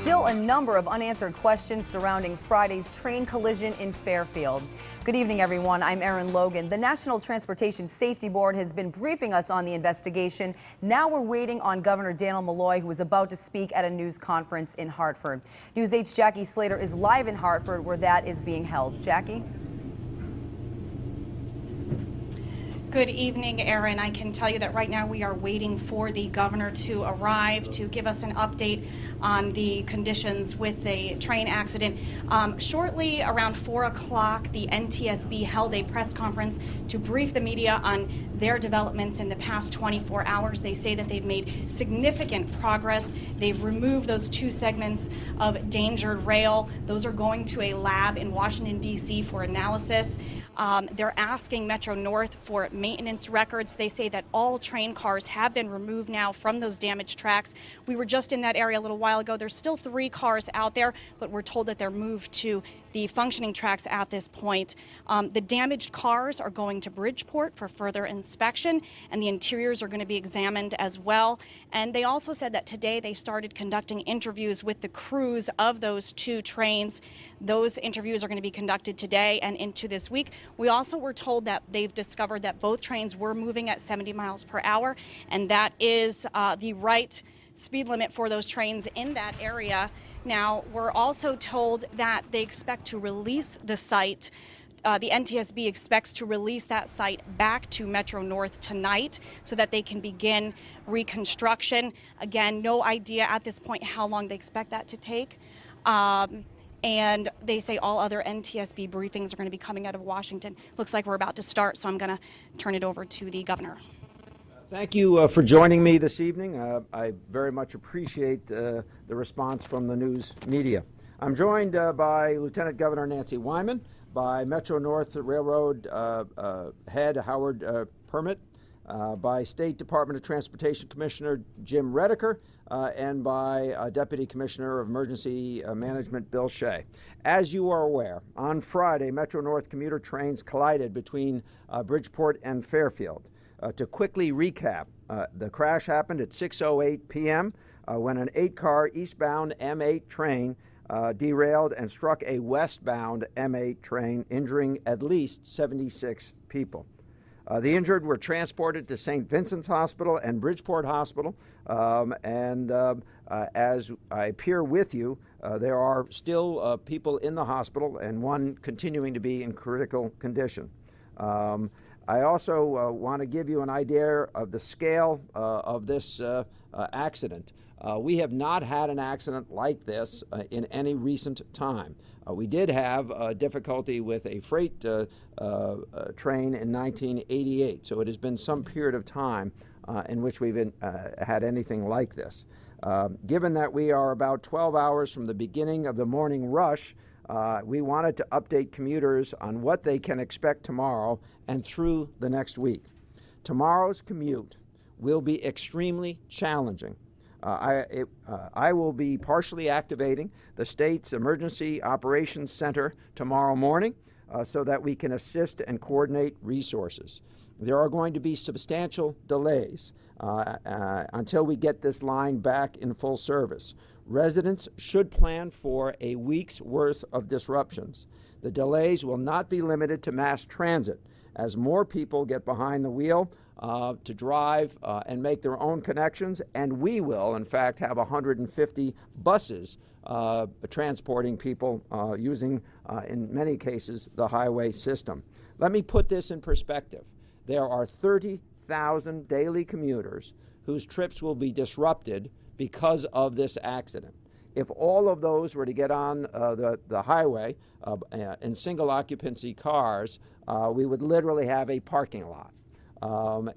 Still a number of unanswered questions surrounding Friday's train collision in Fairfield. Good evening, everyone. I'm Erin Logan. The National Transportation Safety Board has been briefing us on the investigation. Now we're waiting on Governor Daniel Malloy, who is about to speak at a news conference in Hartford. News 8's Jackie Slater is live in Hartford, where that is being held. Jackie? Good evening, Erin. I can tell you that right now we are waiting for the governor to arrive to give us an update on the conditions with the train accident. Shortly around 4 o'clock, the NTSB held a press conference to brief the media on their developments in the past 24 hours. They say that they've made significant progress. They've removed those 2 segments of endangered rail. Those are going to a lab in Washington, D.C. for analysis. They're asking Metro North for maintenance records. They say that all train cars have been removed now from those damaged tracks. We were just in that area a little while ago. There's still 3 cars out there, but we're told that they're moved to the functioning tracks at this point. The damaged cars are going to Bridgeport for further inspection, and the interiors are going to be examined as well. And they also said that today they started conducting interviews with the crews of those 2 trains. Those interviews are going to be conducted today and into this week. We also were told that they've discovered that both trains were moving at 70 miles per hour, and that is the right speed limit for those trains in that area. Now, we're also told that they expect to release the site. The NTSB expects to release that site back to Metro North tonight so that they can begin reconstruction. Again, no idea at this point how long they expect that to take. And they say all other NTSB briefings are going to be coming out of Washington. Looks like we're about to start, so I'm going to turn it over to the governor. Thank you for joining me this evening. I very much appreciate the response from the news media. I'm joined by Lieutenant Governor Nancy Wyman, by Metro North Railroad head Howard Permit, by State Department of Transportation Commissioner Jim Redeker, and by Deputy Commissioner of Emergency Management Bill Shea. As you are aware, on Friday, Metro North commuter trains collided between Bridgeport and Fairfield. To quickly recap, the crash happened at 6:08 p.m. When an 8-car eastbound M8 train derailed and struck a westbound M8 train, injuring at least 76 people. The injured were transported to St. Vincent's Hospital and Bridgeport Hospital, as I appear with you, there are still people in the hospital and one continuing to be in critical condition. I also want to give you an idea of the scale of this accident. We have not had an accident like this in any recent time. We did have difficulty with a freight train in 1988, so it has been some period of time in which we've had anything like this. Given that we are about 12 hours from the beginning of the morning rush, we wanted to update commuters on what they can expect tomorrow and through the next week. Tomorrow's commute will be extremely challenging. I will be partially activating the state's Emergency Operations Center tomorrow morning so that we can assist and coordinate resources. There are going to be substantial delays until we get this line back in full service. Residents should plan for a week's worth of disruptions. The delays will not be limited to mass transit. As more people get behind the wheel to drive and make their own connections, and we will, in fact, have 150 buses transporting people using, in many cases, the highway system. Let me put this in perspective. There are 30,000 daily commuters whose trips will be disrupted because of this accident. If all of those were to get on the highway in single occupancy cars, we would literally have a parking lot.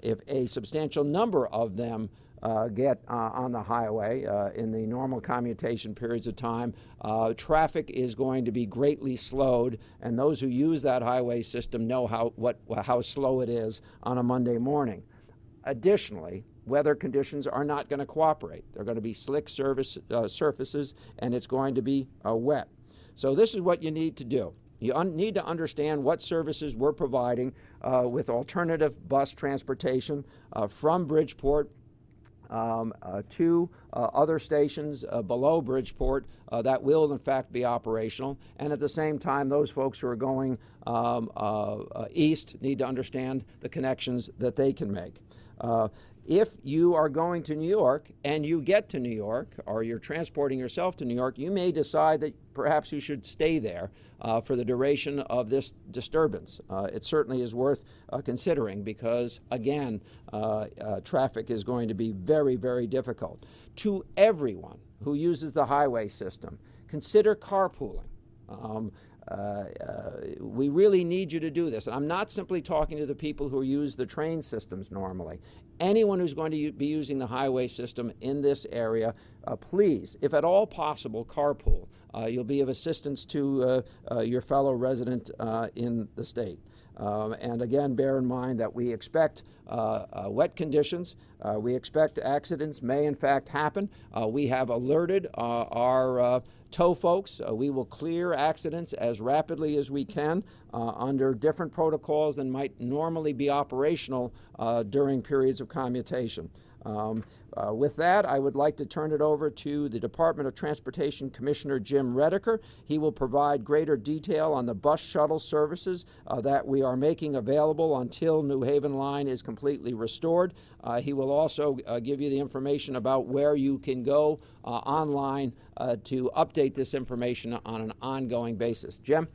If a substantial number of them get on the highway in the normal commutation periods of time, traffic is going to be greatly slowed, and those who use that highway system know how slow it is on a Monday morning. Additionally, weather conditions are not going to cooperate. They're going to be slick surfaces, and it's going to be wet. So this is what you need to do. You need to understand what services we're providing with alternative bus transportation from Bridgeport to other stations below Bridgeport that will in fact be operational. And at the same time, those folks who are going east need to understand the connections that they can make. If you are going to New York and you get to New York, or you're transporting yourself to New York, you may decide that perhaps you should stay there for the duration of this disturbance. It certainly is worth considering because, again, traffic is going to be very, very difficult. To everyone who uses the highway system, consider carpooling. We really need you to do this. And I'm not simply talking to the people who use the train systems normally. Anyone who's going to be using the highway system in this area, please, if at all possible, carpool. You'll be of assistance to your fellow resident in the state. And again, bear in mind that we expect wet conditions. We expect accidents may in fact happen. We have alerted our tow folks. We will clear accidents as rapidly as we can under different protocols than might normally be operational during periods of commutation. With that, I would like to turn it over to the Department of Transportation Commissioner Jim Redeker. He will provide greater detail on the bus shuttle services that we are making available until New Haven Line is completely restored. He will also give you the information about where you can go online to update this information on an ongoing basis. Jim?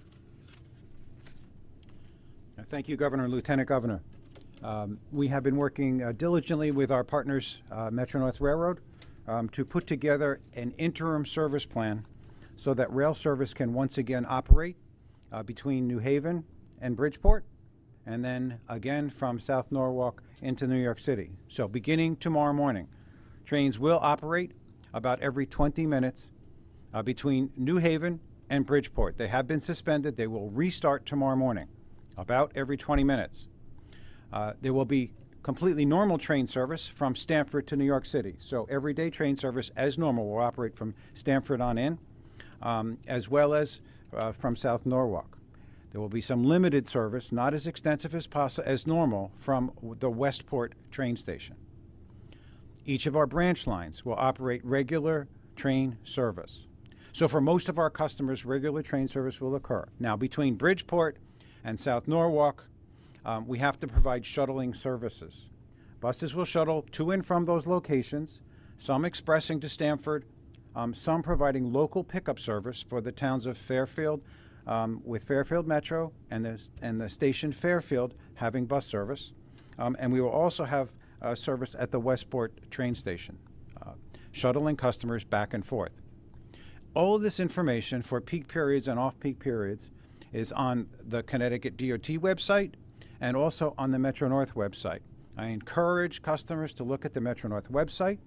Thank you, Governor and Lieutenant Governor. We have been working diligently with our partners, Metro-North Railroad, to put together an interim service plan so that rail service can once again operate between New Haven and Bridgeport, and then again from South Norwalk into New York City. So beginning tomorrow morning, trains will operate about every 20 minutes between New Haven and Bridgeport. They have been suspended. They will restart tomorrow morning, about every 20 minutes. There will be completely normal train service from Stamford to New York City. So everyday train service as normal will operate from Stamford on in, as well as from South Norwalk. There will be some limited service, not as extensive as normal, from the Westport train station. Each of our branch lines will operate regular train service. So for most of our customers, regular train service will occur. Now, between Bridgeport and South Norwalk, we have to provide shuttling services. Buses will shuttle to and from those locations, some expressing to Stamford, some providing local pickup service for the towns of Fairfield, with Fairfield Metro and the station Fairfield having bus service. And we will also have service at the Westport train station, shuttling customers back and forth. All of this information for peak periods and off-peak periods is on the Connecticut DOT website and also on the Metro-North website. I encourage customers to look at the Metro-North website.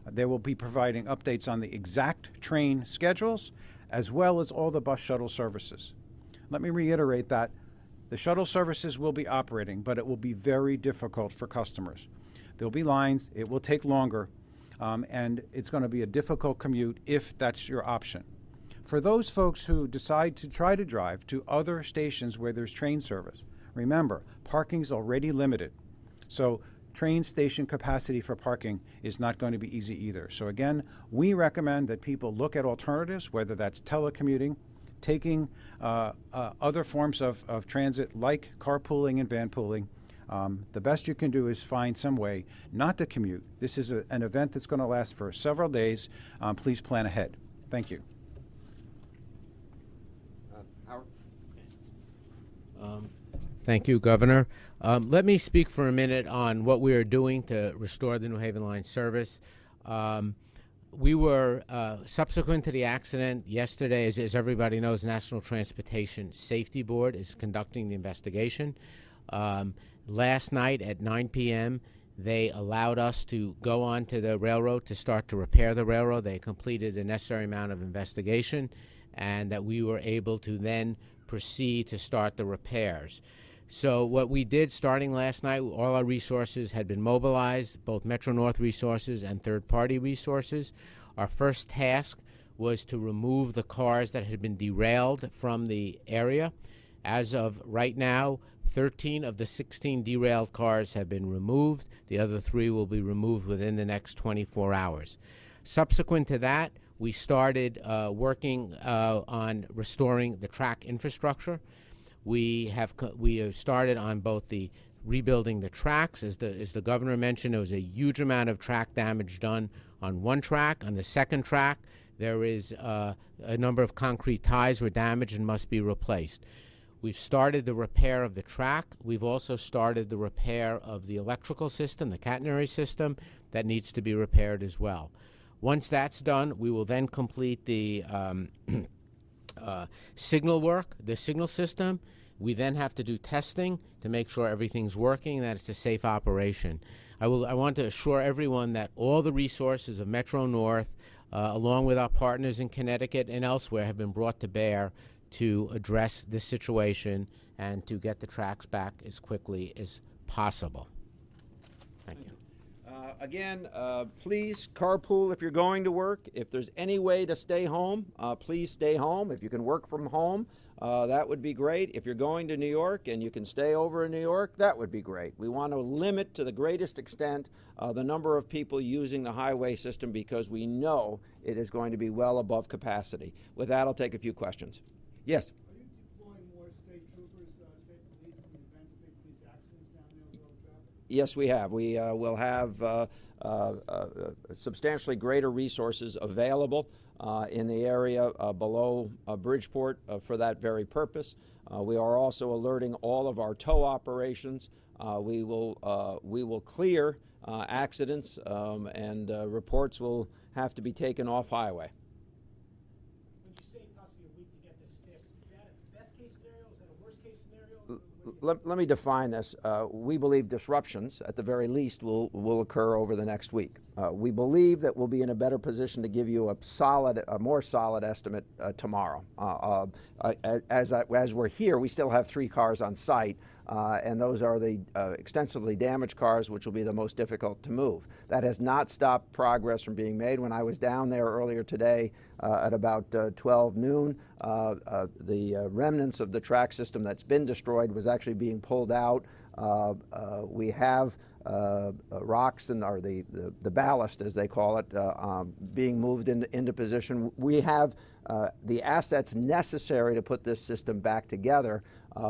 They will be providing updates on the exact train schedules as well as all the bus shuttle services. Let me reiterate that the shuttle services will be operating, but it will be very difficult for customers. There'll be lines, it will take longer, and it's going to be a difficult commute if that's your option. For those folks who decide to try to drive to other stations where there's train service, remember, parking's already limited. So train station capacity for parking is not going to be easy either. So again, we recommend that people look at alternatives, whether that's telecommuting, taking other forms of transit like carpooling and vanpooling. The best you can do is find some way not to commute. This is an event that's going to last for several days. Please plan ahead. Thank you. Howard? Thank you, Governor. Let me speak for a minute on what we are doing to restore the New Haven Line service. We were, subsequent to the accident yesterday, as everybody knows, National Transportation Safety Board is conducting the investigation. Last night at 9 p.m., they allowed us to go on to the railroad to start to repair the railroad. They completed the necessary amount of investigation, and that we were able to then proceed to start the repairs. So what we did starting last night, all our resources had been mobilized, both Metro-North resources and third-party resources. Our first task was to remove the cars that had been derailed from the area. As of right now, 13 of the 16 derailed cars have been removed. The other 3 will be removed within the next 24 hours. Subsequent to that, we started working on restoring the track infrastructure. We have started on both the rebuilding the tracks. As the governor mentioned, there was a huge amount of track damage done on one track. On the second track, there is a number of concrete ties were damaged and must be replaced. We've started the repair of the track. We've also started the repair of the electrical system, the catenary system, that needs to be repaired as well. Once that's done, we will then complete the signal work, the signal system. We then have to do testing to make sure everything's working, that it's a safe operation. I want to assure everyone that all the resources of Metro North, along with our partners in Connecticut and elsewhere, have been brought to bear to address this situation and to get the tracks back as quickly as possible. Thank you. Again, please carpool if you're going to work. If there's any way to stay home, please stay home. If you can work from home, that would be great. If you're going to New York and you can stay over in New York, that would be great. We want to limit to the greatest extent the number of people using the highway system because we know it is going to be well above capacity. With that, I'll take a few questions. Yes? Are you deploying more state troopers, state police in the event of big police accidents down there with all the traffic? Yes, we have. We will have substantially greater resources available in the area below Bridgeport for that very purpose. We are also alerting all of our tow operations. We will clear accidents and reports will have to be taken off highway. When you say possibly a week to get this fixed, is that a best case scenario? Is that a worst case scenario? Let me define this. We believe disruptions, at the very least, will occur over the next week. We believe that we'll be in a better position to give you a more solid estimate tomorrow. As we're here, we still have 3 cars on site, and those are the extensively damaged cars, which will be the most difficult to move. That has not stopped progress from being made. When I was down there earlier today at about 12 noon, the remnants of the track system that's been destroyed was actually being pulled out. We have rocks or the ballast, as they call it, being moved into position. We have the assets necessary to put this system back together,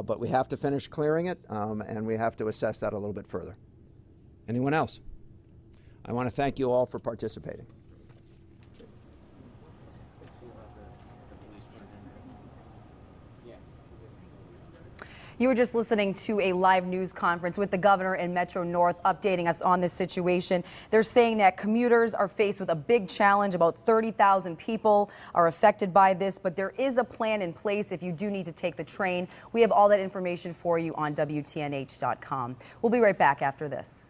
but we have to finish clearing it, and we have to assess that a little bit further. Anyone else? I want to thank you all for participating. You were just listening to a live news conference with the governor and Metro North updating us on this situation. They're saying that commuters are faced with a big challenge. About 30,000 people are affected by this, but there is a plan in place if you do need to take the train. We have all that information for you on WTNH.com. We'll be right back after this.